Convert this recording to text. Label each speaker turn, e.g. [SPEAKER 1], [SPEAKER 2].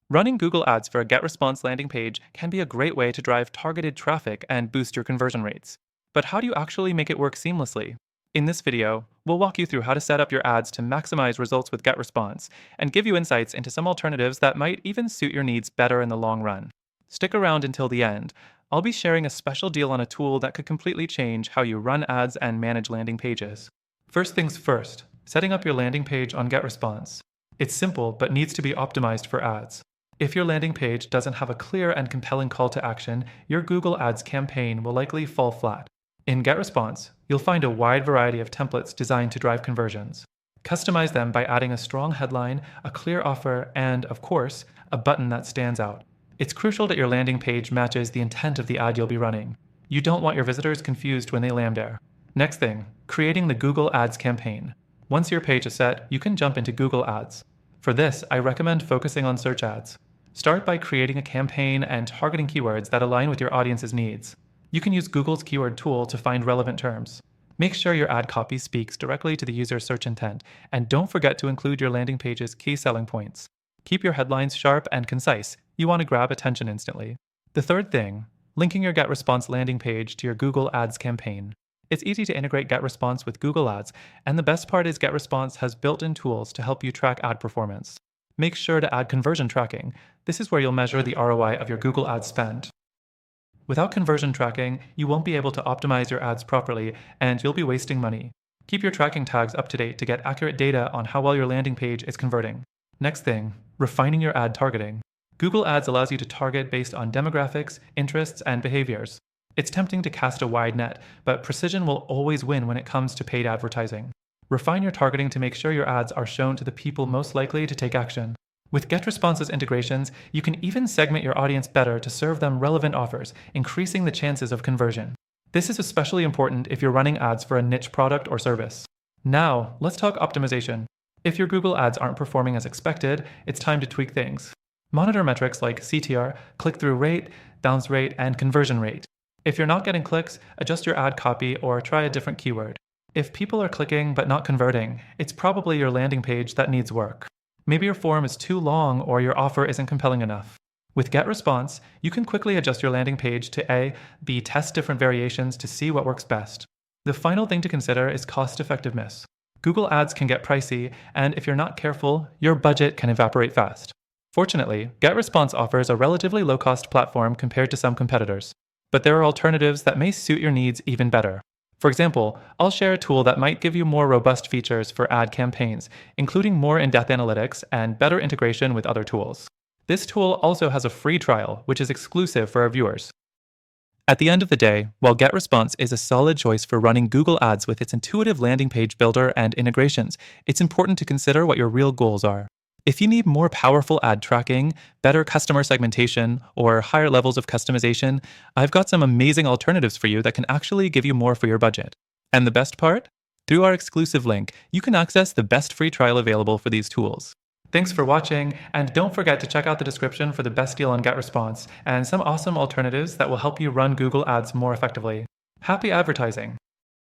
[SPEAKER 1] Running Google Ads for a GetResponse landing page can be a great way to drive targeted traffic and boost your conversion rates. But how do you actually make it work seamlessly? In this video, we'll walk you through how to set up your ads to maximize results with GetResponse and give you insights into some alternatives that might even suit your needs better in the long run. Stick around until the end. I'll be sharing a special deal on a tool that could completely change how you run ads and manage landing pages. First things first, setting up your landing page on GetResponse. It's simple but needs to be optimized for ads. If your landing page doesn't have a clear and compelling call to action, your Google Ads campaign will likely fall flat. In GetResponse, you'll find a wide variety of templates designed to drive conversions. Customize them by adding a strong headline, a clear offer, and, of course, a button that stands out. It's crucial that your landing page matches the intent of the ad you'll be running. You don't want your visitors confused when they land there. Next thing, creating the Google Ads campaign. Once your page is set, you can jump into Google Ads. For this, I recommend focusing on search ads. Start by creating a campaign and targeting keywords that align with your audience's needs. You can use Google's keyword tool to find relevant terms. Make sure your ad copy speaks directly to the user's search intent, and don't forget to include your landing page's key selling points. Keep your headlines sharp and concise. You want to grab attention instantly. The third thing, linking your GetResponse landing page to your Google Ads campaign. It's easy to integrate GetResponse with Google Ads, and the best part is GetResponse has built-in tools to help you track ad performance. Make sure to add conversion tracking. This is where you'll measure the ROI of your Google Ads spend. Without conversion tracking, you won't be able to optimize your ads properly, and you'll be wasting money. Keep your tracking tags up to date to get accurate data on how well your landing page is converting. Next thing, refining your ad targeting. Google Ads allows you to target based on demographics, interests, and behaviors. It's tempting to cast a wide net, but precision will always win when it comes to paid advertising. Refine your targeting to make sure your ads are shown to the people most likely to take action. With GetResponse's integrations, you can even segment your audience better to serve them relevant offers, increasing the chances of conversion. This is especially important if you're running ads for a niche product or service. Now, let's talk optimization. If your Google Ads aren't performing as expected, it's time to tweak things. Monitor metrics like CTR, click-through rate, bounce rate, and conversion rate. If you're not getting clicks, adjust your ad copy or try a different keyword. If people are clicking but not converting, it's probably your landing page that needs work. Maybe your form is too long or your offer isn't compelling enough. With GetResponse, you can quickly adjust your landing page to B, test different variations to see what works best. The final thing to consider is cost effectiveness. Google Ads can get pricey, and if you're not careful, your budget can evaporate fast. Fortunately, GetResponse offers a relatively low-cost platform compared to some competitors. But there are alternatives that may suit your needs even better. For example, I'll share a tool that might give you more robust features for ad campaigns, including more in-depth analytics and better integration with other tools. This tool also has a free trial, which is exclusive for our viewers. At the end of the day, while GetResponse is a solid choice for running Google Ads with its intuitive landing page builder and integrations, it's important to consider what your real goals are. If you need more powerful ad tracking, better customer segmentation, or higher levels of customization, I've got some amazing alternatives for you that can actually give you more for your budget. And the best part? Through our exclusive link, you can access the best free trial available for these tools. Thanks for watching, and don't forget to check out the description for the best deal on GetResponse and some awesome alternatives that will help you run Google Ads more effectively. Happy advertising!